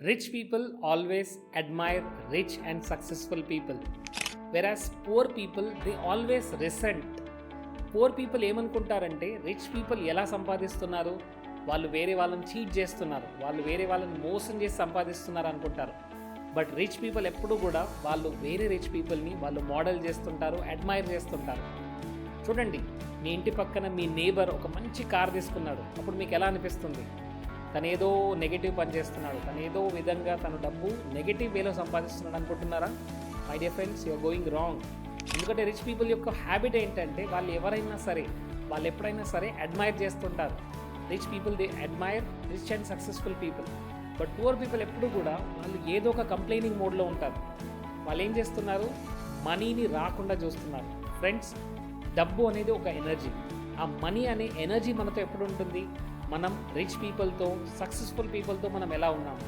Rich people always admire rich and successful people, whereas poor people they always resent. Poor people ఏమనుకుంటారంటే rich people ఎలా సంపాదిస్తున్నారు, వాళ్ళు వేరే వాళ్ళని చీట్ చేస్తున్నారు, వాళ్ళు వేరే వాళ్ళని మోసం చేసి సంపాదిస్తున్నారు అనుకుంటారు. బట్ రిచ్ పీపుల్ ఎప్పుడూ కూడా వాళ్ళు వేరే రిచ్ పీపుల్ని వాళ్ళు మోడల్ చేస్తుంటారు, అడ్మైర్ చేస్తుంటారు. చూడండి, మీ ఇంటి పక్కన మీ నేబర్ ఒక మంచి కార్ తీసుకున్నాడు, అప్పుడు మీకు ఎలా అనిపిస్తుంది? తను ఏదో నెగిటివ్ పని చేస్తున్నాడు, తను ఏదో విధంగా తన డబ్బు నెగిటివ్ వేలో సంపాదిస్తున్నాడు అనుకుంటున్నారా? My dear friends, you're going wrong. ఎందుకంటే రిచ్ పీపుల్ యొక్క హ్యాబిట్ ఏంటంటే వాళ్ళు ఎవరైనా సరే, వాళ్ళు ఎప్పుడైనా సరే అడ్మైర్ చేస్తుంటారు. Rich people they admire rich and successful people. But poor people ఎప్పుడు కూడా వాళ్ళు ఏదో ఒక కంప్లైనింగ్ మోడ్లో ఉంటారు. వాళ్ళు ఏం చేస్తున్నారు? మనీని రాకుండా చూస్తున్నారు. ఫ్రెండ్స్, డబ్బు అనేది ఒక ఎనర్జీ. ఆ మనీ అనే ఎనర్జీ మనతో ఎప్పుడు ఉంటుంది? మనం రిచ్ పీపుల్తో, సక్సెస్ఫుల్ పీపుల్తో మనం ఎలా ఉన్నాము?